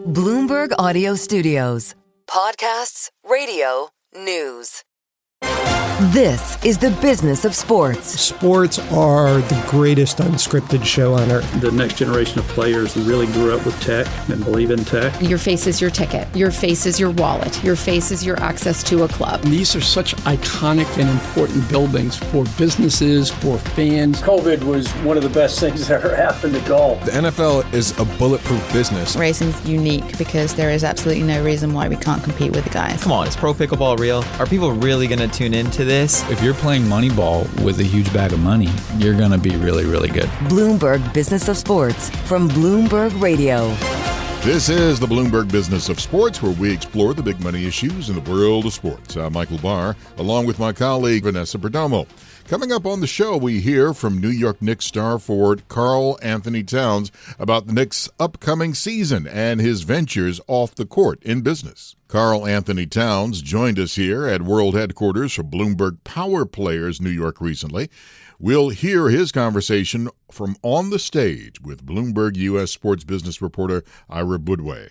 Bloomberg Audio Studios. Podcasts, radio, news. This is the business of sports. Sports are the greatest unscripted show on earth. The next generation of players who really grew up with tech and believe in tech. Your face is your ticket. Your face is your wallet. Your face is your access to a club. These are such iconic and important buildings for businesses, for fans. COVID was one of the best things that ever happened to golf. The NFL is a bulletproof business. Racing's unique because there is absolutely no reason why we can't compete with the guys. Come on, is pro pickleball real? Are people really going to tune into this? If you're playing Moneyball with a huge bag of money, you're going to be really, really good. Bloomberg Business of Sports from Bloomberg Radio. This is the Bloomberg Business of Sports, where we explore the big money issues in the world of sports. I'm Michael Barr, along with my colleague Vanessa Perdomo. Coming up on the show, we hear from New York Knicks star forward Karl-Anthony Towns about the Knicks' upcoming season and his ventures off the court in business. Karl-Anthony Towns joined us here at World Headquarters for Bloomberg Power Players New York recently. We'll hear his conversation from on the stage with Bloomberg U.S. sports business reporter Ira Boudway.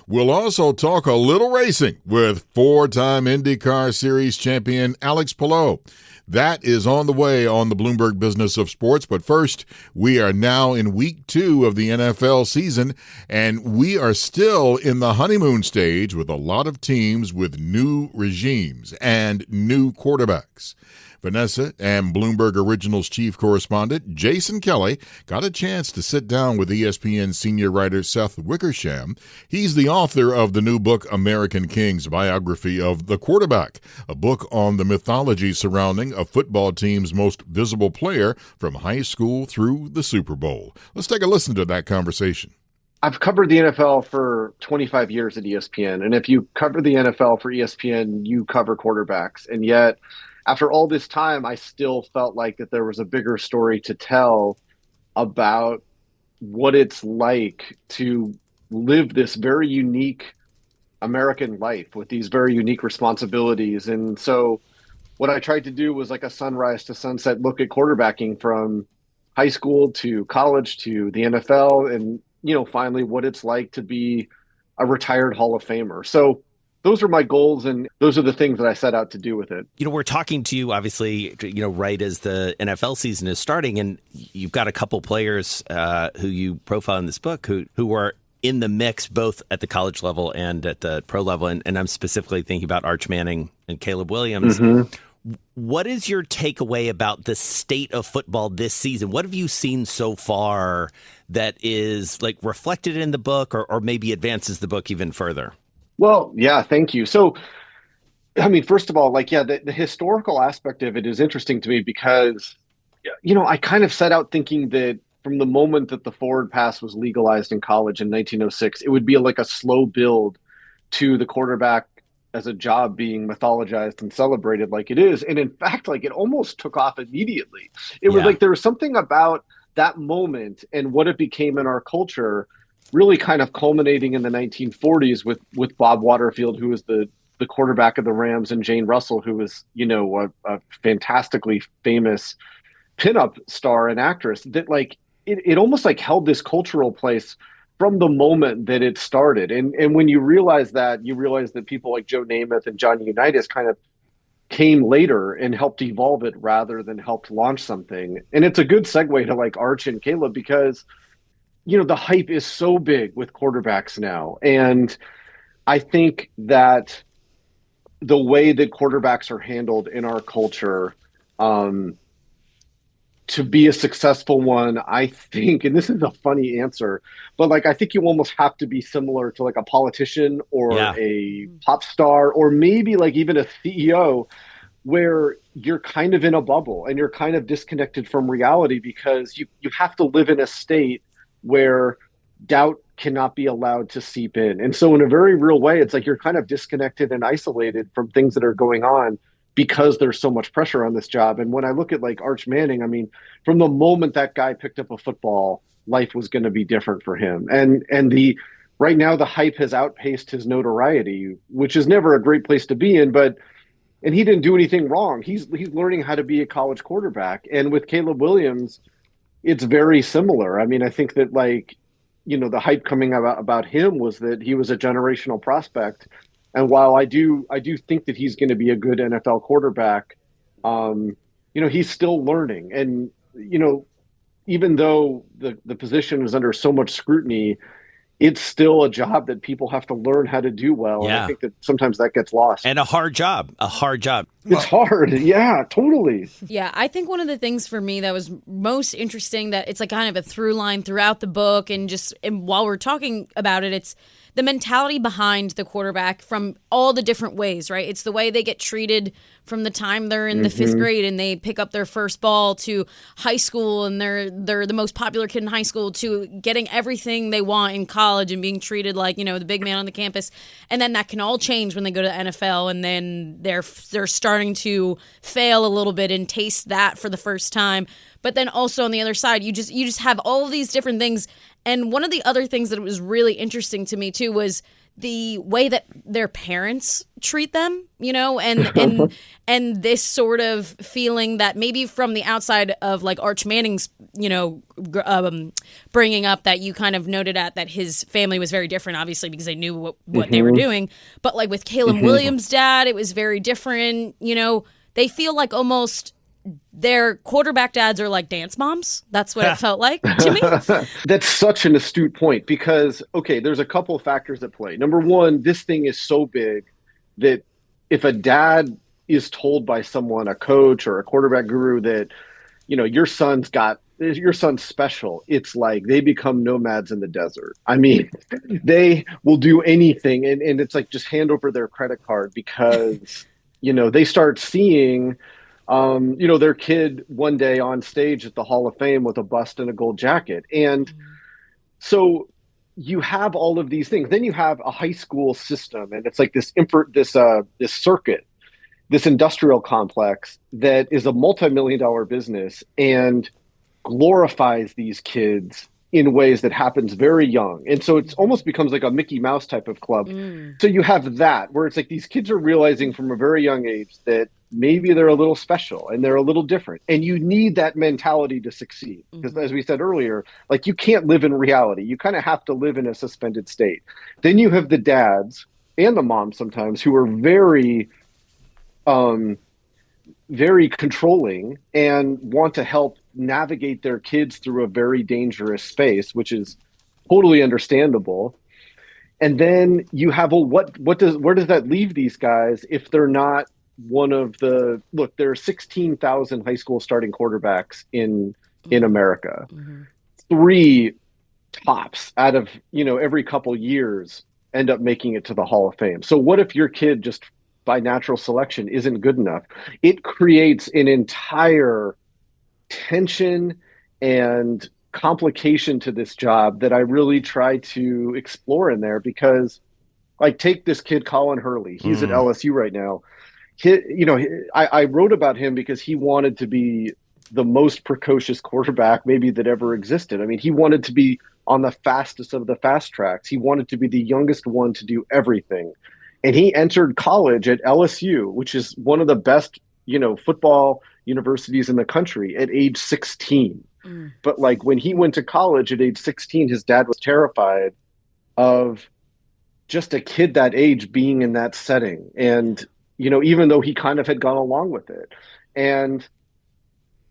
We'll also talk a little racing with four-time IndyCar Series champion Alex Palou. That is on the way on the Bloomberg Business of Sports. But first, we are now in week 2 of the NFL season, and we are still in the honeymoon stage with a lot of teams with new regimes and new quarterbacks. Vanessa and Bloomberg Originals chief correspondent Jason Kelly got a chance to sit down with ESPN senior writer Seth Wickersham. He's the author of the new book, American Kings, biography of the quarterback, a book on the mythology surrounding a football team's most visible player from high school through the Super Bowl. Let's take a listen to that conversation. I've covered the NFL for 25 years at ESPN, and if you cover the NFL for ESPN, you cover quarterbacks, and yet after all this time, I still felt like that there was a bigger story to tell about what it's like to live this very unique American life with these very unique responsibilities. And so what I tried to do was like a sunrise to sunset look at quarterbacking from high school to college to the NFL and, you know, finally what it's like to be a retired Hall of Famer. So those are my goals, and those are the things that I set out to do with it. You know, we're talking to you, obviously, you know, right as the NFL season is starting, and you've got a couple players who you profile in this book who were in the mix both at the college level and at the pro level, and I'm specifically thinking about Arch Manning and Caleb Williams. Mm-hmm. What is your takeaway about the state of football this season? What have you seen so far that is like reflected in the book or maybe advances the book even further? Well, yeah, thank you. So, I mean, first of all, like, yeah, the historical aspect of it is interesting to me because, you know, I kind of set out thinking that from the moment that the forward pass was legalized in college in 1906, it would be like a slow build to the quarterback as a job being mythologized and celebrated like it is. And in fact, like it almost took off immediately. It was like there was something about that moment and what it became in our culture really kind of culminating in the 1940s with Bob Waterfield, who was the quarterback of the Rams, and Jane Russell, who was, you know, a fantastically famous pinup star and actress, that like it almost like held this cultural place from the moment that it started. And when you realize that people like Joe Namath and Johnny Unitas kind of came later and helped evolve it rather than helped launch something. And it's a good segue to like Arch and Caleb because, you know, the hype is so big with quarterbacks now. And I think that the way that quarterbacks are handled in our culture, to be a successful one, I think, and this is a funny answer, but like, I think you almost have to be similar to like a politician or a pop star, or maybe like even a CEO, where you're kind of in a bubble and you're kind of disconnected from reality because you have to live in a state where doubt cannot be allowed to seep in. And so in a very real way, it's like you're kind of disconnected and isolated from things that are going on because there's so much pressure on this job. And when I look at like Arch Manning, I mean, from the moment that guy picked up a football, life was going to be different for him. And right now the hype has outpaced his notoriety, which is never a great place to be in, and he didn't do anything wrong. He's learning how to be a college quarterback. And with Caleb Williams, it's very similar. I mean, I think that like the hype coming about him was that he was a generational prospect. And while I do think that he's going to be a good NFL quarterback, he's still learning. And, even though the position is under so much scrutiny, it's still a job that people have to learn how to do well. Yeah. And I think that sometimes that gets lost. And a hard job. It's hard. Yeah, totally. Yeah, I think one of the things for me that was most interesting, that it's like kind of a through line throughout the book, and while we're talking about it, it's the mentality behind the quarterback from all the different ways, right? It's the way they get treated from the time they're in the fifth grade and they pick up their first ball, to high school and they're the most popular kid in high school, to getting everything they want in college and being treated like, the big man on the campus. And then that can all change when they go to the NFL, and then they're starting to fail a little bit and taste that for the first time. But then also on the other side, you just have all of these different things. And one of the other things that was really interesting to me too was the way that their parents treat them, and this sort of feeling that maybe from the outside of like Arch Manning's, bringing up, that you kind of noted at that his family was very different, obviously, because they knew what they were doing. But like with Caleb Williams' dad, it was very different. They feel like almost their quarterback dads are like dance moms. That's what it felt like to me. That's such an astute point, because, okay, there's a couple of factors at play. Number one, this thing is so big that if a dad is told by someone, a coach or a quarterback guru, that, your son's special, it's like they become nomads in the desert. I mean, they will do anything. And it's like, just hand over their credit card, because, they start seeing their kid one day on stage at the Hall of Fame with a bust and a gold jacket. And so you have all of these things. Then you have a high school system, and it's like this circuit, this industrial complex that is a multi-million-dollar business and glorifies these kids in ways that happens very young. And so it almost becomes like a Mickey Mouse type of club. So you have that, where it's like these kids are realizing from a very young age that maybe they're a little special and they're a little different. And you need that mentality to succeed. Because as we said earlier, like, you can't live in reality. You kind of have to live in a suspended state. Then you have the dads and the moms sometimes who are very, very controlling and want to help navigate their kids through a very dangerous space, which is totally understandable. And then you have, where does that leave these guys if they're not one of the, look, there are 16,000 high school starting quarterbacks in America. 3 tops out of, every couple years end up making it to the Hall of Fame. So what if your kid just by natural selection isn't good enough? It creates an entire tension and complication to this job that I really try to explore in there, because, like, take this kid, Colin Hurley. He's at LSU right now. I wrote about him because he wanted to be the most precocious quarterback maybe that ever existed. I mean, he wanted to be on the fastest of the fast tracks. He wanted to be the youngest one to do everything. And he entered college at LSU, which is one of the best, football universities in the country, at age 16. But like, when he went to college at age 16, his dad was terrified of just a kid that age being in that setting. And, even though he kind of had gone along with it. And,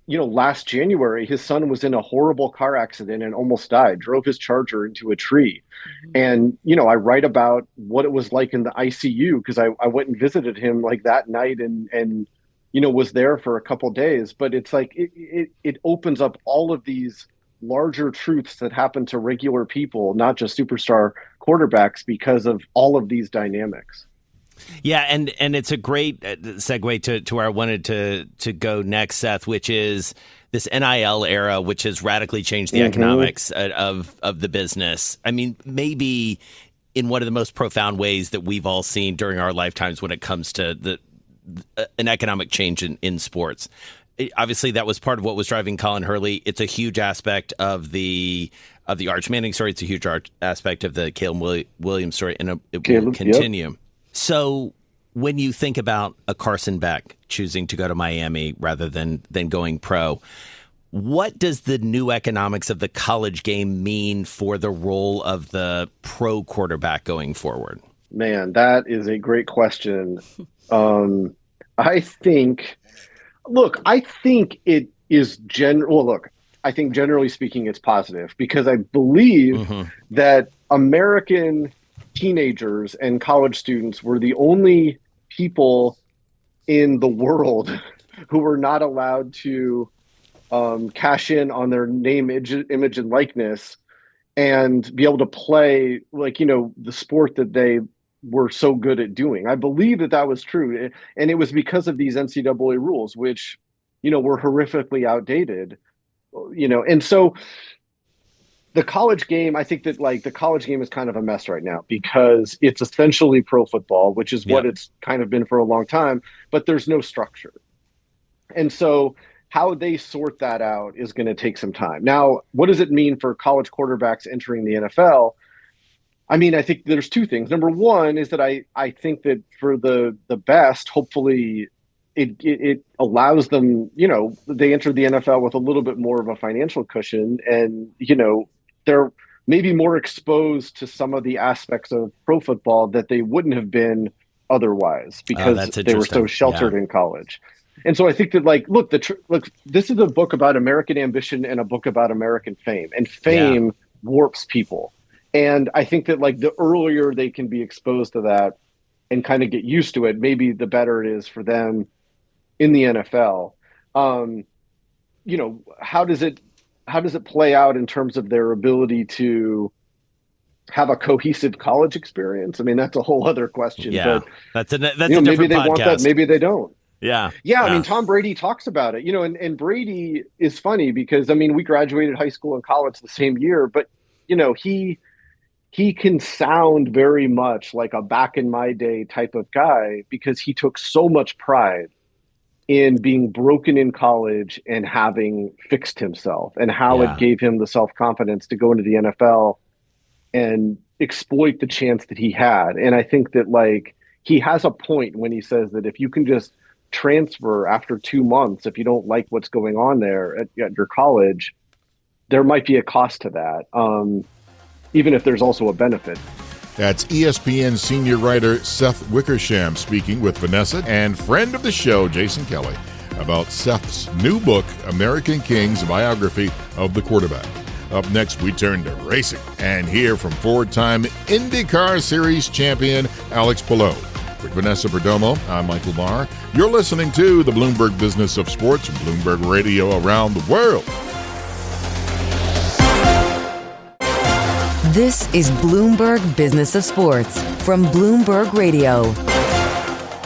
last January, his son was in a horrible car accident and almost died, drove his Charger into a tree. And, I write about what it was like in the ICU, because I went and visited him like that night and was there for a couple of days. But it's like, it opens up all of these larger truths that happen to regular people, not just superstar quarterbacks, because of all of these dynamics. Yeah, and it's a great segue to where I wanted to go next, Seth, which is this NIL era, which has radically changed the economics of the business. I mean, maybe in one of the most profound ways that we've all seen during our lifetimes when it comes to an economic change in sports. Obviously, that was part of what was driving Colin Hurley. It's a huge aspect of the Arch Manning story. It's a huge aspect of the Caleb Williams story, and it will continue. Yep. So when you think about a Carson Beck choosing to go to Miami rather than going pro, What does the new economics of the college game mean for the role of the pro quarterback going forward? Man, that is a great question. I think it is I think generally speaking, it's positive because I believe that American teenagers and college students were the only people in the world who were not allowed to cash in on their name, image, and likeness and be able to play the sport that they were so good at doing. I believe that was true. And it was because of these NCAA rules, which, were horrifically outdated, and so the college game, I think that the college game is kind of a mess right now because it's essentially pro football, which is what it's kind of been for a long time, but there's no structure. And so how they sort that out is going to take some time. Now, what does it mean for college quarterbacks entering the NFL? I mean, I think there's two things. Number one is that I think that for the best, hopefully it allows them, they enter the NFL with a little bit more of a financial cushion and, they're maybe more exposed to some of the aspects of pro football that they wouldn't have been otherwise because they were so sheltered in college. And so I think that look, this is a book about American ambition and a book about American fame, and fame warps people. And I think that the earlier they can be exposed to that and kind of get used to it, maybe the better it is for them in the NFL. How does it play out in terms of their ability to have a cohesive college experience? I mean, that's a whole other question. Yeah, but that's a maybe different they podcast. want that, maybe they don't. Yeah. I mean, Tom Brady talks about it, and Brady is funny because, I mean, we graduated high school and college the same year, but, he can sound very much like a back in my day type of guy because he took so much pride in being broken in college and having fixed himself and how it gave him the self-confidence to go into the NFL and exploit the chance that he had. And I think that he has a point when he says that if you can just transfer after 2 months, if you don't like what's going on there at your college, there might be a cost to that, even if there's also a benefit. That's ESPN senior writer Seth Wickersham speaking with Vanessa and friend of the show, Jason Kelly, about Seth's new book, American Kings, a biography of the quarterback. Up next, we turn to racing and hear from four-time IndyCar Series champion Alex Palou. With Vanessa Perdomo, I'm Michael Barr. You're listening to the Bloomberg Business of Sports from Bloomberg Radio around the world. This is Bloomberg Business of Sports from Bloomberg Radio.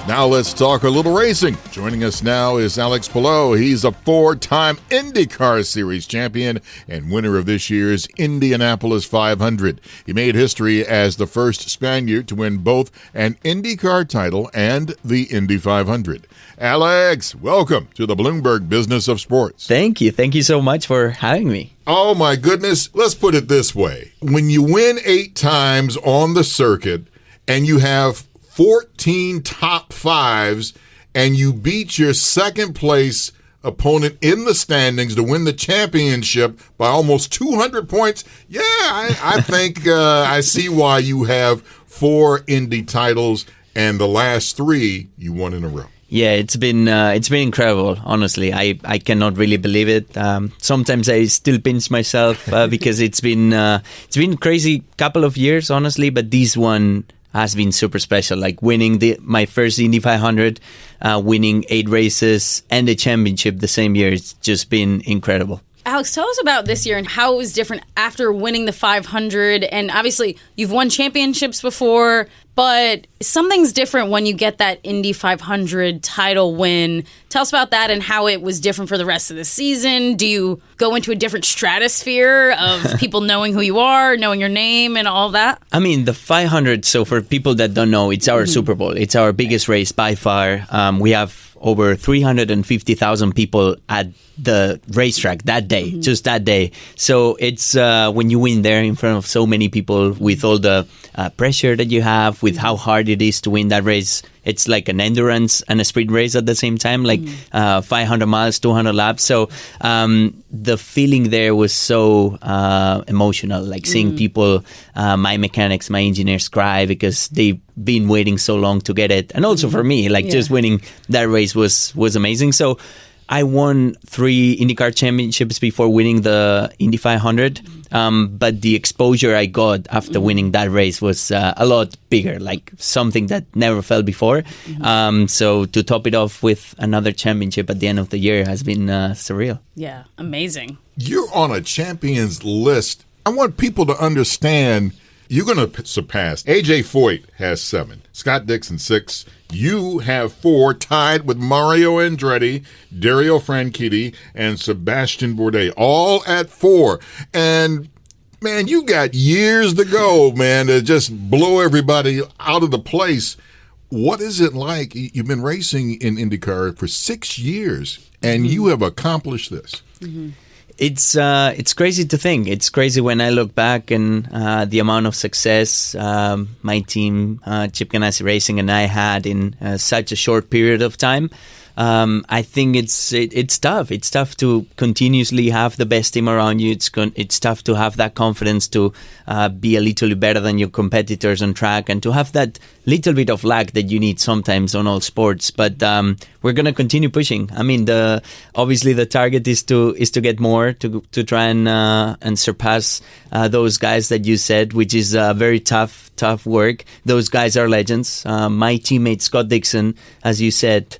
Now let's talk a little racing. Joining us now is Alex Palou. He's a four-time IndyCar Series champion and winner of this year's Indianapolis 500. He made history as the first Spaniard to win both an IndyCar title and the Indy 500. Alex, welcome to the Bloomberg Business of Sports. Thank you. Thank you so much for having me. Oh, my goodness. Let's put it this way. When you win 8 times on the circuit and you have 14 top fives and you beat your second place opponent in the standings to win the championship by almost 200 points, I think I see why you have 4 Indy titles and the last 3 you won in a row. Yeah, it's been incredible. Honestly, I cannot really believe it. Sometimes I still pinch myself because it's been crazy couple of years, honestly. But this one has been super special. Like winning my first Indy 500, winning 8 races and the championship the same year. It's just been incredible. Alex, tell us about this year and how it was different after winning the 500. And obviously, you've won championships before, but something's different when you get that Indy 500 title win. Tell us about that and how it was different for the rest of the season. Do you go into a different stratosphere of people knowing who you are, knowing your name and all that? I mean, the 500, so for people that don't know, it's our Super Bowl. It's our biggest race by far. We have over 350,000 people at the racetrack that day, just that day. So it's when you win there in front of so many people with all the pressure that you have, with how hard it is to win that race, it's like an endurance and a sprint race at the same time, like 500 miles, 200 laps. So the feeling there was so emotional, like seeing people, my mechanics, my engineers cry because they've been waiting so long to get it. And also for me, like just winning that race was amazing. So I won 3 IndyCar championships before winning the Indy 500. But the exposure I got after winning that race was a lot bigger, like something that never felt before. So to top it off with another championship at the end of the year has been surreal. Yeah, amazing. You're on a champions list. I want people to understand you're going to surpass. AJ Foyt has 7, Scott Dixon 6. You have 4, tied with Mario Andretti, Dario Franchitti, and Sebastian Bourdais, all at 4. And, man, you got years to go, man, to just blow everybody out of the place. What is it like? You've been racing in IndyCar for 6 years, and you have accomplished this. It's crazy to think. It's crazy when I look back and the amount of success my team, Chip Ganassi Racing, and I had in such a short period of time. I think it's tough. It's tough to continuously have the best team around you. It's tough to have that confidence to be a little bit better than your competitors on track, and to have that little bit of luck that you need sometimes on all sports. But we're gonna continue pushing. I mean, obviously the target is to get more, to try and surpass those guys that you said, which is very tough work. Those guys are legends. My teammate Scott Dixon, as you said.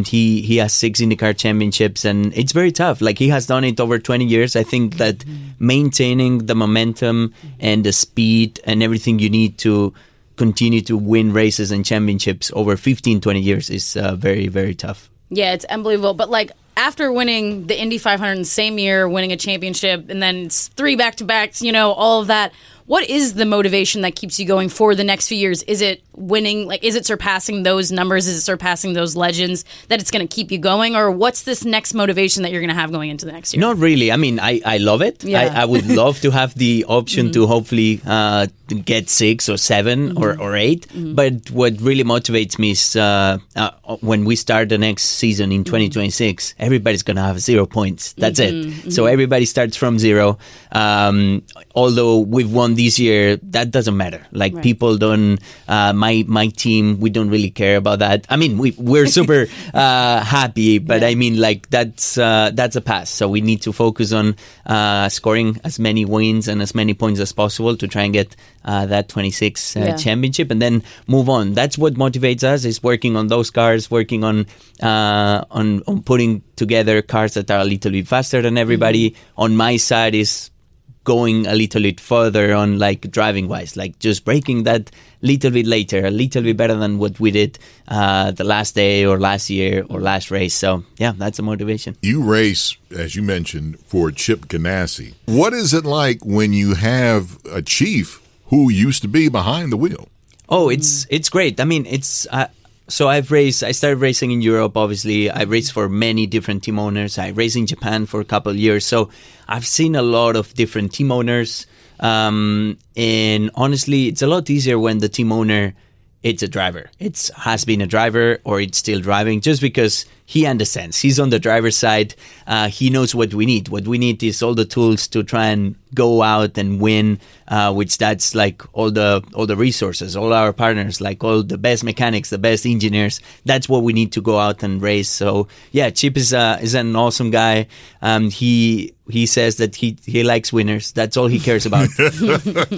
He has 6 IndyCar championships, and it's very tough. Like, he has done it over 20 years. I think that maintaining the momentum and the speed and everything you need to continue to win races and championships over 15, 20 years is very, very tough. Yeah, it's unbelievable. But, like, after winning the Indy 500 in the same year, winning a championship, and then 3 back-to-backs, all of that, what is the motivation that keeps you going for the next few years? Is it winning? Like, is it surpassing those numbers? Is it surpassing those legends that it's going to keep you going? Or what's this next motivation that you're going to have going into the next year? Not really. I mean, I love it. Yeah. I would love to have the option to hopefully get 6 or 7 or 8. But what really motivates me is when we start the next season in 2026, everybody's going to have 0 points. That's it. So everybody starts from 0. Although we've won this year, that doesn't matter. Like, people don't, my team, we don't really care about that. I mean, we're super happy, but I mean, like, that's a pass. So we need to focus on scoring as many wins and as many points as possible to try and get that 26 championship, and then move on. That's what motivates us, is working on those cars, working on putting together cars that are a little bit faster than everybody. On my side is going a little bit further on, like, driving wise, like just breaking that little bit later, a little bit better than what we did the last day or last year or last race. So yeah, that's a motivation. You race, as you mentioned, for Chip Ganassi. What is it like when you have a chief who used to be behind the wheel? Oh, it's great. I mean, it's so I started racing in Europe, obviously. I raced for many different team owners. I raced in Japan for a couple of years. So I've seen a lot of different team owners. And honestly, it's a lot easier when the team owner, it's a driver. It has been a driver, or it's still driving, just because he understands. He's on the driver's side. He knows what we need. What we need is all the tools to try and go out and win, which that's like all the resources, all our partners, like all the best mechanics, the best engineers. That's what we need to go out and race. So yeah, Chip is an awesome guy. He says that he likes winners. That's all he cares about.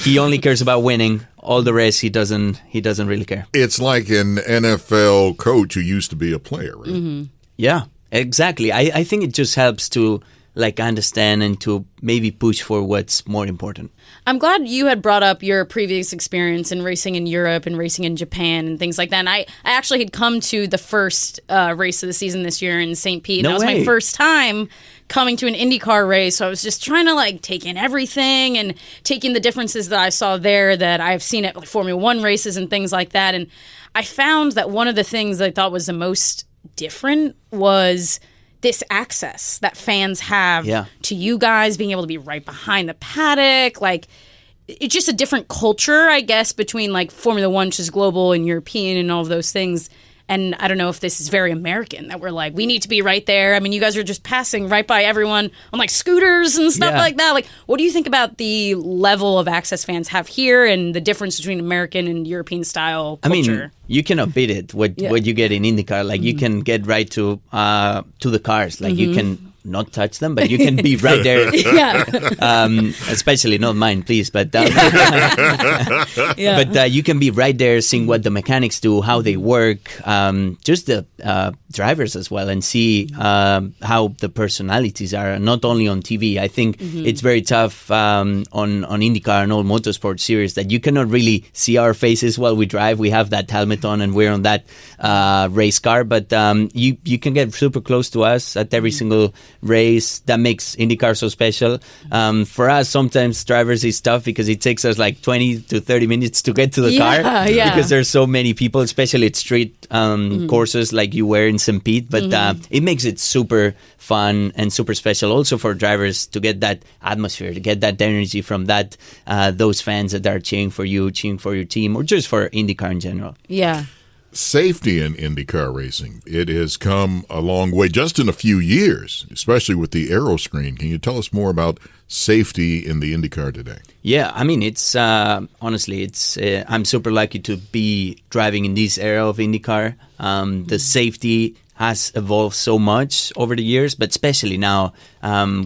He only cares about winning. All the rest, he doesn't really care. It's like an NFL coach who used to be a player, right? Mm-hmm. Yeah, exactly. I think it just helps to, like, understand and to maybe push for what's more important. I'm glad you had brought up your previous experience in racing in Europe and racing in Japan and things like that. And I actually had come to the first race of the season this year in St. Pete. No that was way. my first time coming to an IndyCar race. So I was just trying to, like, take in everything and taking the differences that I saw there that I've seen at, like, Formula One races and things like that. And I found that one of the things I thought was the most different was this access that fans have to you guys, being able to be right behind the paddock. Like, it's just a different culture, I guess, between like Formula One, which is global, and European and all of those things. And I don't know if this is very American, that we're like, we need to be right there. I mean, you guys are just passing right by everyone on like scooters and stuff like that. Like, what do you think about the level of access fans have here and the difference between American and European style culture? I mean, you cannot beat it. What you get in IndyCar, like you can get right to the cars. Like you can not touch them, but you can be right there. Especially not mine, please. But but you can be right there, seeing what the mechanics do, how they work, just the drivers as well, and see how the personalities are. Not only on TV, I think it's very tough on IndyCar and all motorsport series that you cannot really see our faces while we drive. We have that helmet on and we're on that race car, but you can get super close to us at every single race. That makes IndyCar so special. For us, sometimes drivers is tough because it takes us like 20 to 30 minutes to get to the car because there's so many people, especially at street courses like you were in St. Pete. But it makes it super fun and super special also for drivers to get that atmosphere, to get that energy from that those fans that are cheering for you, cheering for your team, or just for IndyCar in general. Yeah. Safety in IndyCar racing, it has come a long way just in a few years, especially with the aero screen. Can you tell us more about safety in the IndyCar today? Yeah, I mean, it's honestly, it's I'm super lucky to be driving in this era of IndyCar. The safety has evolved so much over the years, but especially now.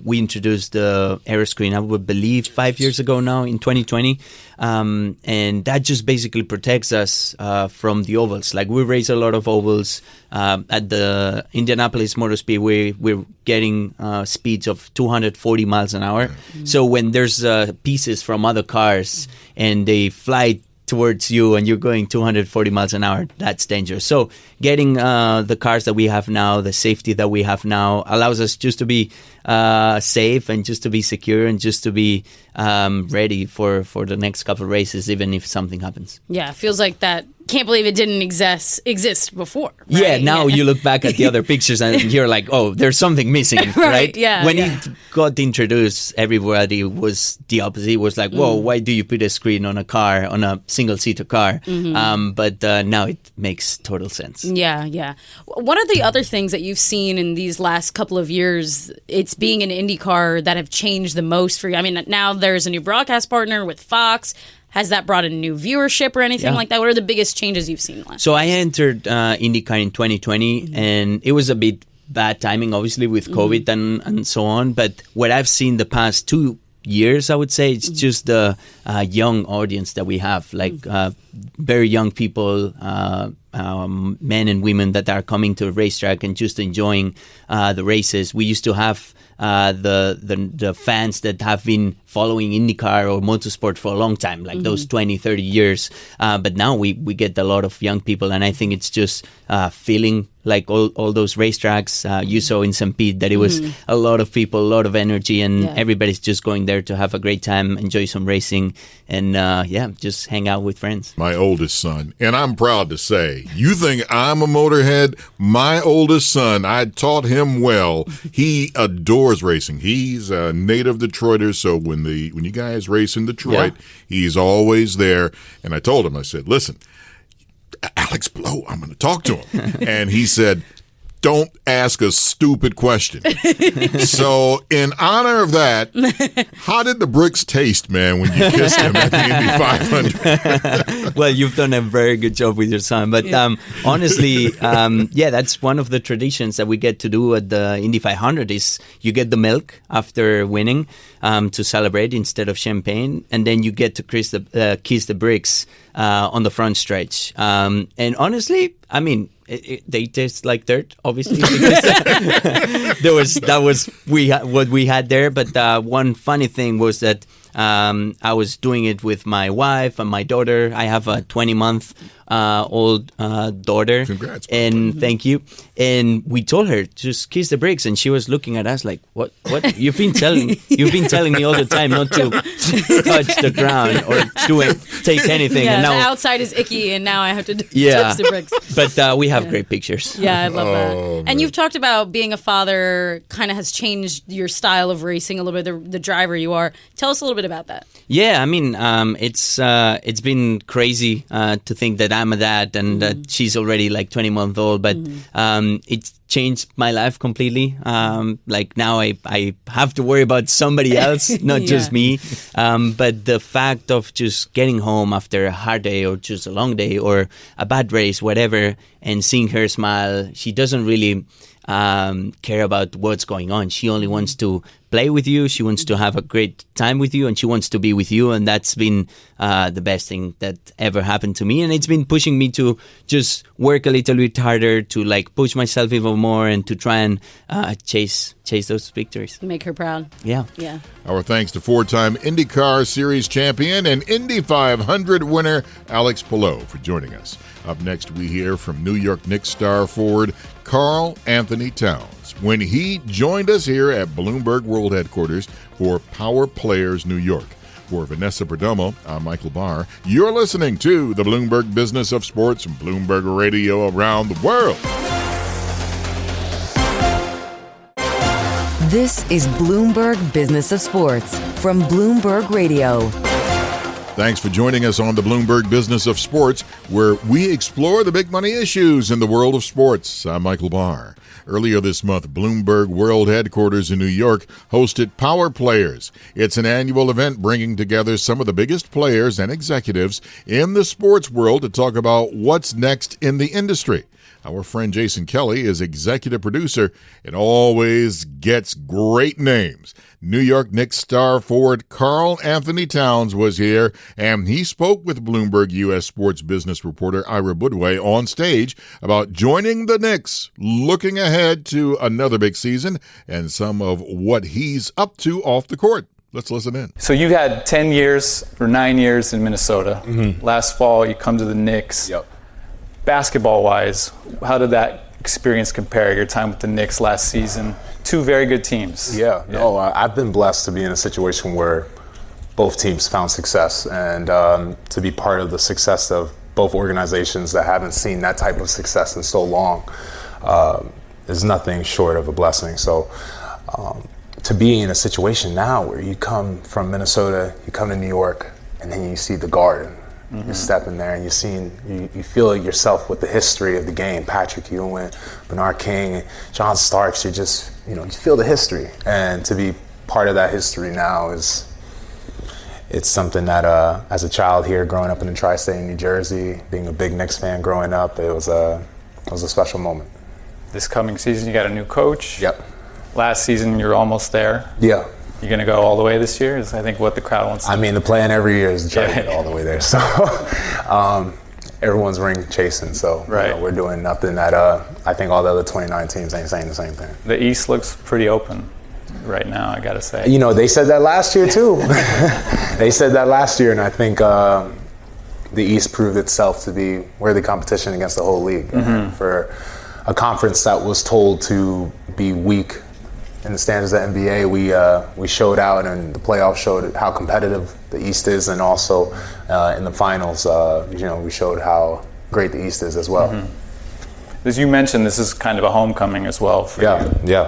We introduced the aero screen, I would believe, 5 years ago now in 2020. And that just basically protects us from the ovals. Like, we race a lot of ovals. At the Indianapolis Motor Speedway, we're getting speeds of 240 miles an hour. So when there's pieces from other cars and they fly towards you and you're going 240 miles an hour, that's dangerous. So getting the cars that we have now, the safety that we have now, allows us just to be safe and just to be secure and just to be ready for the next couple of races, even if something happens. Yeah, it feels like that. Can't believe it didn't exist before. Right? Yeah, now you look back at the other pictures and you're like, oh, there's something missing, right? Yeah. When it got introduced, everybody was the opposite. It was like, whoa, why do you put a screen on a car, on a single-seater car? But now it makes total sense. Yeah, yeah. One of the other things that you've seen in these last couple of years, it's being an IndyCar, that have changed the most for you. I mean, now there's a new broadcast partner with Fox. Has that brought a new viewership or anything like that? What are the biggest changes you've seen last year? So I entered IndyCar in 2020, and it was a bit bad timing, obviously, with COVID and so on. But what I've seen the past 2 years, I would say, it's just the young audience that we have, like very young people, men and women that are coming to a racetrack and just enjoying the races. We used to have the fans that have been following IndyCar or motorsport for a long time, like those 20, 30 years. But now we get a lot of young people, and I think it's just feeling like all those racetracks. You saw in St. Pete that it was a lot of people, a lot of energy, and everybody's just going there to have a great time, enjoy some racing, and just hang out with friends. My oldest son, and I'm proud to say, you think I'm a motorhead? My oldest son, I taught him well. He adores racing. He's a native Detroiter, so when you guys race in Detroit, he's always there. And I told him, I said, listen, Alex Blow, I'm going to talk to him. And he said, don't ask a stupid question. So in honor of that, how did the bricks taste, man, when you kissed him at the Indy 500? Well, you've done a very good job with your son. But honestly, that's one of the traditions that we get to do at the Indy 500 is you get the milk after winning to celebrate instead of champagne. And then you get to kiss the bricks on the front stretch. And honestly, I mean, they taste like dirt, obviously. That was what we had there. But one funny thing was that I was doing it with my wife and my daughter. I have a 20-month old daughter. Congrats. And thank you. And we told her, just kiss the bricks. And she was looking at us like, what? You've been telling me all the time not to touch the ground or take anything. Yeah, and now the outside is icky, and now I have to touch the bricks. But we have great pictures. Yeah, I love that. And you've talked about being a father kind of has changed your style of racing a little bit, the driver you are. Tell us a little bit about that. Yeah, I mean, it's been crazy to think that I'm a dad and that she's already like 20 months old, but it's changed my life completely. Like now I have to worry about somebody else, not just me. But the fact of just getting home after a hard day or just a long day or a bad race, whatever, and seeing her smile, she doesn't really care about what's going on. She only wants to play with you. She wants to have a great time with you, and she wants to be with you. And that's been the best thing that ever happened to me. And it's been pushing me to just work a little bit harder, to like push myself even more, and to try and chase those victories. Make her proud. Yeah. Our thanks to four-time IndyCar Series champion and Indy 500 winner Alex Palou for joining us. Up next, we hear from New York Knicks star forward Karl-Anthony Towns when he joined us here at Bloomberg World Headquarters for Power Players New York. For Vanessa Perdomo, I'm Michael Barr. You're listening to the Bloomberg Business of Sports and Bloomberg Radio around the world. This is Bloomberg Business of Sports from Bloomberg Radio. Thanks for joining us on the Bloomberg Business of Sports, where we explore the big money issues in the world of sports. I'm Michael Barr. Earlier this month, Bloomberg World Headquarters in New York hosted Power Players. It's an annual event bringing together some of the biggest players and executives in the sports world to talk about what's next in the industry. Our friend Jason Kelly is executive producer and always gets great names. New York Knicks star forward Karl-Anthony Towns was here, and he spoke with Bloomberg U.S. sports business reporter Ira Budway on stage about joining the Knicks, looking ahead to another big season, and some of what he's up to off the court. Let's listen in. So you've had 10 years or 9 years in Minnesota. Last fall, you come to the Knicks. Basketball-wise, how did that experience compare, your time with the Knicks last season? Two very good teams. No, I've been blessed to be in a situation where both teams found success, and to be part of the success of both organizations that haven't seen that type of success in so long is nothing short of a blessing. So to be in a situation now where you come from Minnesota, you come to New York, and then you see the Garden. You step in there and you feel yourself with the history of the game. Patrick Ewing, Bernard King, John Starks, you feel the history. And to be part of that history now it's something that as a child here, growing up in the tri-state in New Jersey, being a big Knicks fan growing up, it was a special moment. This coming season, you got a new coach. Last season, you're almost there. You're going to go all the way this year is, I think, what the crowd wants. I mean, the plan every year is to try to get all the way there. So everyone's ring chasing. So we're doing nothing that I think all the other 29 teams ain't saying the same thing. The East looks pretty open right now, I got to say. They said that last year, too. They said that last year, and I think the East proved itself to be worthy competition against the whole league. For a conference that was told to be weak in the standards of the NBA, we showed out, and the playoffs showed how competitive the East is, and also in the finals, we showed how great the East is as well. As you mentioned, this is kind of a homecoming as well for you.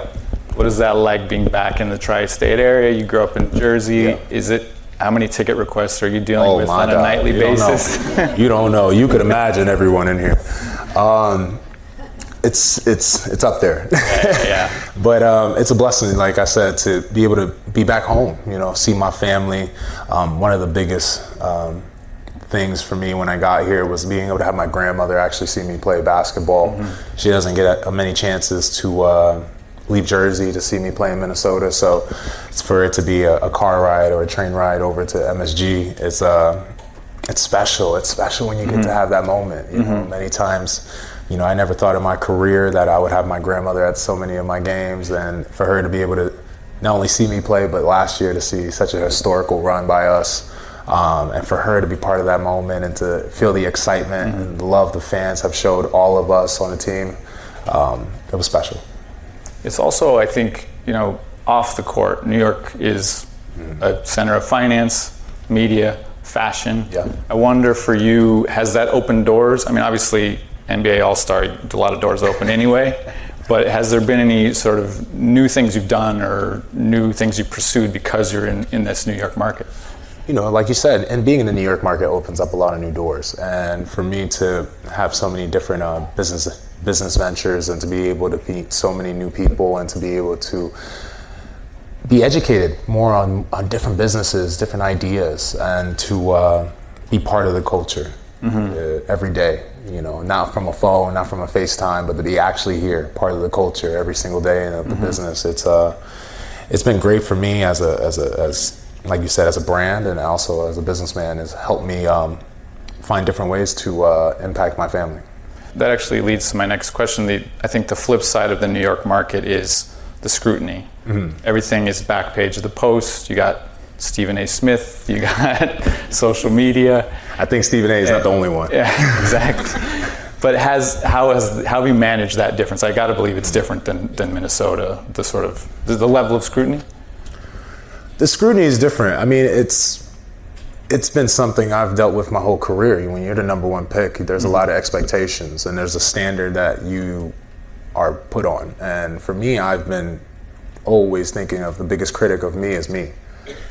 What is that like being back in the tri-state area? You grew up in Jersey. How many ticket requests are you dealing with on a nightly basis? You don't know. You could imagine everyone in here. It's up there. But it's a blessing, like I said, to be able to be back home, see my family. One of the biggest things for me when I got here was being able to have my grandmother actually see me play basketball. She doesn't get many chances to leave Jersey to see me play in Minnesota, so it's for it to be a car ride or a train ride over to MSG. It's special. It's special when you get to have that moment. Many times, I never thought in my career that I would have my grandmother at so many of my games, and for her to be able to not only see me play, but last year to see such a historical run by us And for her to be part of that moment and to feel the excitement and the love the fans have showed all of us on the team, it was special. It's also, I think, off the court, New York is a center of finance, media, fashion. Yeah. I wonder for you, has that opened doors? I mean, obviously, NBA All-Star, a lot of doors open anyway, but has there been any sort of new things you've done or new things you've pursued because you're in this New York market? Like you said, and being in the New York market opens up a lot of new doors. And for me to have so many different business ventures and to be able to meet so many new people and to be able to be educated more on different businesses, different ideas, and to be part of the culture every day. Not from a phone, not from a FaceTime, but to be actually here, part of the culture every single day of the business. It's been great for me as like you said, as a brand and also as a businessman. Has helped me find different ways to impact my family. That actually leads to my next question. I think the flip side of the New York market is the scrutiny. Everything is back page of the Post. You got Stephen A. Smith. You got social media. I think Stephen A. is not the only one. Yeah, exactly. But how have you managed that difference? I got to believe it's different than Minnesota. The level of scrutiny. The scrutiny is different. I mean, it's been something I've dealt with my whole career. When you're the number one pick, there's a lot of expectations and there's a standard that you are put on. And for me, I've been always thinking of the biggest critic of me as me.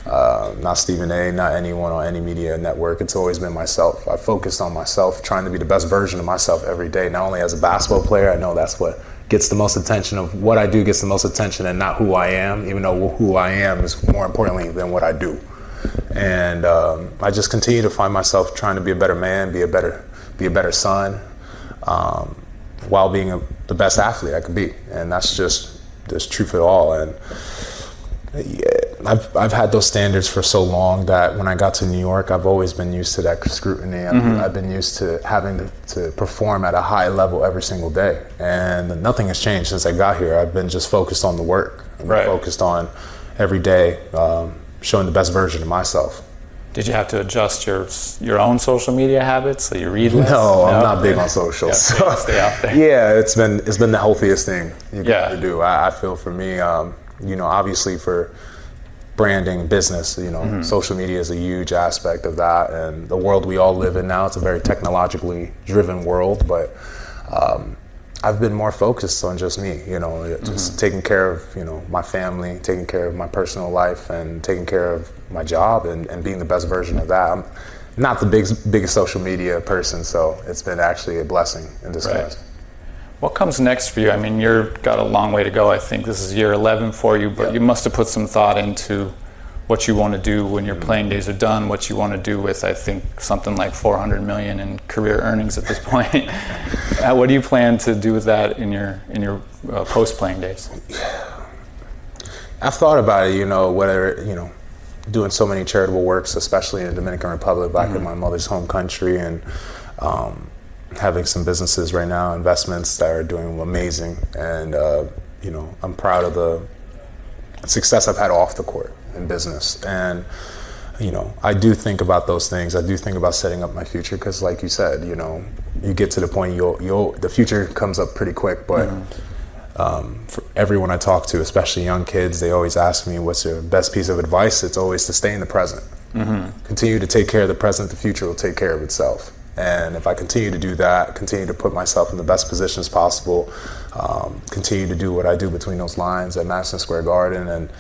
Not Stephen A., not anyone on any media network. It's always been myself. I focused on myself, trying to be the best version of myself every day. Not only as a basketball player, I know that's what gets the most attention, of what I do gets the most attention, and not who I am, even though who I am is more importantly than what I do. And I just continue to find myself trying to be a better man, be a better son, while being the best athlete I could be. And that's just truth of it all. And I've had those standards for so long that when I got to New York, I've always been used to that scrutiny. I've been used to having to perform at a high level every single day. And nothing has changed since I got here. I've been just focused on the work. I've been focused on every day showing the best version of myself. Did you have to adjust your own social media habits? So you read less? No, I'm not big on social. Yeah, so, stay out there. Yeah, it's been the healthiest thing you can ever do. I feel for me, obviously for branding, business, social media is a huge aspect of that. And the world we all live in now, it's a very technologically driven world, but I've been more focused on just me, just taking care of, my family, taking care of my personal life, and taking care of my job and being the best version of that. I'm not the biggest social media person, so it's been actually a blessing in disguise. Right. What comes next for you? I mean, you've got a long way to go. I think this is year 11 for you, but you must have put some thought into what you want to do when your playing days are done, what you want to do with, I think, something like $400 million in career earnings at this point. What do you plan to do with that in your post-playing days? I've thought about it, whether, doing so many charitable works, especially in the Dominican Republic, back in my mother's home country, and having some businesses right now, investments that are doing amazing. And, I'm proud of the success I've had off the court in business. And, I do think about those things. I do think about setting up my future because, like you said, you get to the point the future comes up pretty quick. But for everyone I talk to, especially young kids, they always ask me, what's your best piece of advice? It's always to stay in the present. Continue to take care of the present. The future will take care of itself. And if I continue to do that, continue to put myself in the best positions possible, continue to do what I do between those lines at Madison Square Garden, and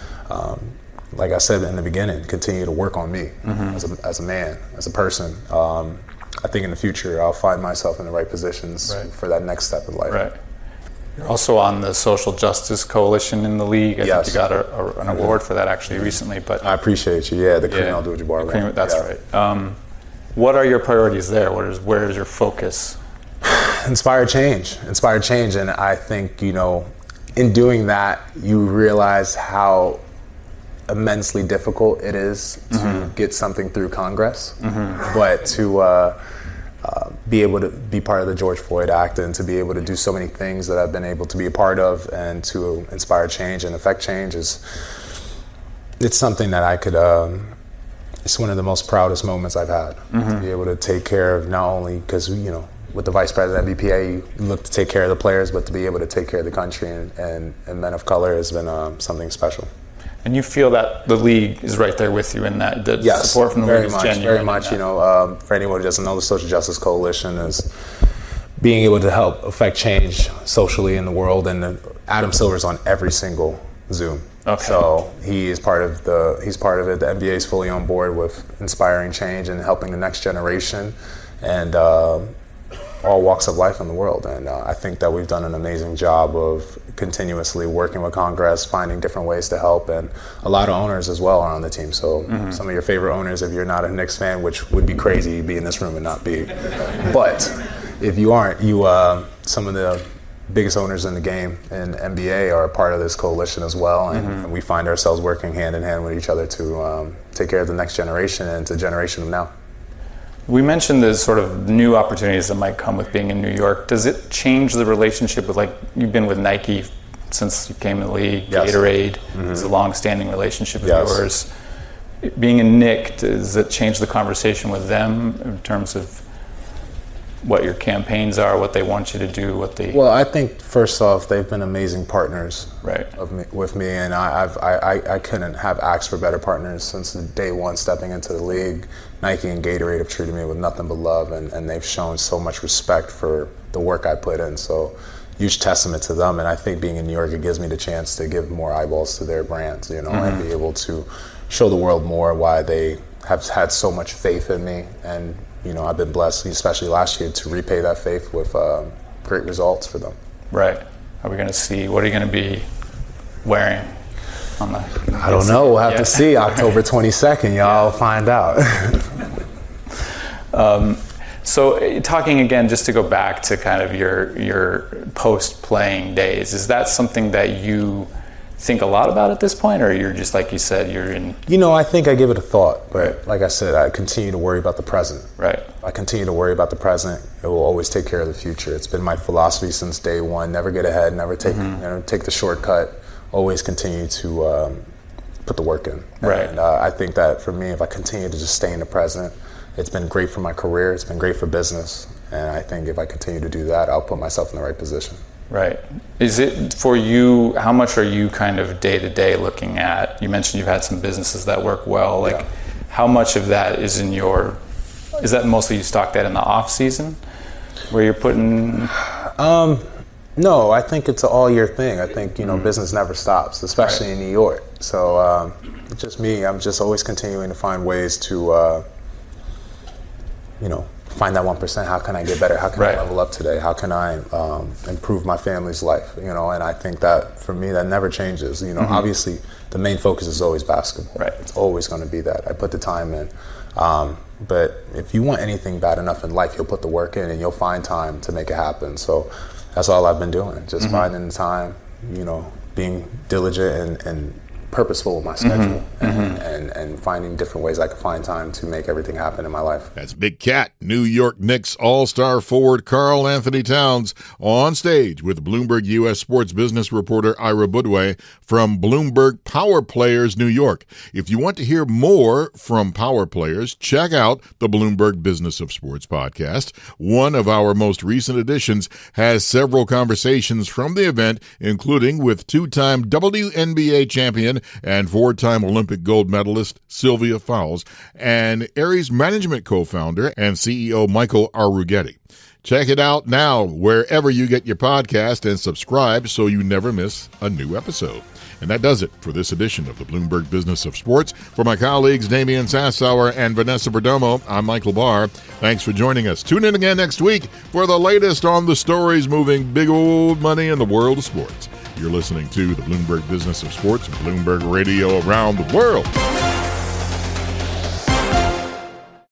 like I said in the beginning, continue to work on me as a man, as a person. I think in the future I'll find myself in the right positions for that next step in life. Right. You're also on the Social Justice Coalition in the league. I think you got an award for that actually recently. But I appreciate you. Yeah, the Kareem Abdul-Jabbar. That's right. What are your priorities there? Where is your focus? Inspire change, and I think in doing that you realize how immensely difficult it is to get something through Congress, but to be able to be part of the George Floyd Act and to be able to do so many things that I've been able to be a part of and to inspire change and affect change it's something that I could it's one of the most proudest moments I've had to be able to take care of not only because, with the vice president of BPA, you look to take care of the players, but to be able to take care of the country and men of color has been something special. And you feel that the league is right there with you in that? The support from the league is genuine? Very much. For anyone who doesn't know, the Social Justice Coalition is being able to help affect change socially in the world, and Adam Silver's on every single Zoom. Okay. So he's part of it. The NBA is fully on board with inspiring change and helping the next generation, and all walks of life in the world. And I think that we've done an amazing job of continuously working with Congress, finding different ways to help, and a lot of owners as well are on the team. So some of your favorite owners, if you're not a Knicks fan, which would be crazy to be in this room and not be, but if you aren't, some of the biggest owners in the game in NBA are a part of this coalition as well, and we find ourselves working hand in hand with each other to take care of the next generation and the generation of now. We mentioned the sort of new opportunities that might come with being in New York. Does it change the relationship with, you've been with Nike since you came in the league, yes. Gatorade, it's a long-standing relationship of yours. Being a Knick, does it change the conversation with them in terms of what your campaigns are, what they want you to do, Well, I think first off, they've been amazing partners with me, and I couldn't have asked for better partners since day one stepping into the league. Nike and Gatorade have treated me with nothing but love, and they've shown so much respect for the work I put in. So huge testament to them, and I think being in New York, it gives me the chance to give more eyeballs to their brands, and be able to show the world more why they have had so much faith in me. And I've been blessed, especially last year, to repay that faith with great results for them. Right. Are we going to see, what are you going to be wearing on the... I don't know. We'll have to see. October 22nd, y'all find out. So talking again, just to go back to kind of your post-playing days, is that something that you think a lot about at this point, or you're just, like you said, you're in... I think I give it a thought, but like I said, I continue to worry about the present. Right. I continue to worry about the present. It will always take care of the future. It's been my philosophy since day one. Never get ahead, never take take the shortcut. Always continue to put the work in. Right. And I think that for me, if I continue to just stay in the present, it's been great for my career, it's been great for business, and I think if I continue to do that, I'll put myself in the right position. Right. Is it for you, how much are you kind of day to day looking at? You mentioned you've had some businesses that work well. How much of that is is that mostly you stock that in the off season where you're putting? No, I think it's an all year thing. I think, business never stops, especially in New York. So it's just me. I'm just always continuing to find ways to, find that 1%. How can I get better? How can I level up today? How can I improve my family's life? And I think that for me, that never changes. Obviously the main focus is always basketball. Right. It's always going to be that. I put the time in. But if you want anything bad enough in life, you'll put the work in and you'll find time to make it happen. So that's all I've been doing. Just finding the time, being diligent and purposeful with my schedule and finding different ways I can find time to make everything happen in my life. That's Big Cat, New York Knicks all-star forward Karl-Anthony Towns on stage with Bloomberg U.S. sports business reporter Ira Budway from Bloomberg Power Players New York. If you want to hear more from Power Players, check out the Bloomberg Business of Sports podcast. One of our most recent editions has several conversations from the event, including with two-time WNBA champion and four-time Olympic gold medalist Sylvia Fowles and Aries Management co-founder and CEO Michael Barr. Check it out now wherever you get your podcast and subscribe so you never miss a new episode. And that does it for this edition of the Bloomberg Business of Sports. For my colleagues Damian, Sassower, and Vanessa Perdomo, I'm Michael Barr. Thanks for joining us. Tune in again next week for the latest on the stories moving big old money in the world of sports. You're listening to the Bloomberg Business of Sports, Bloomberg Radio around the world.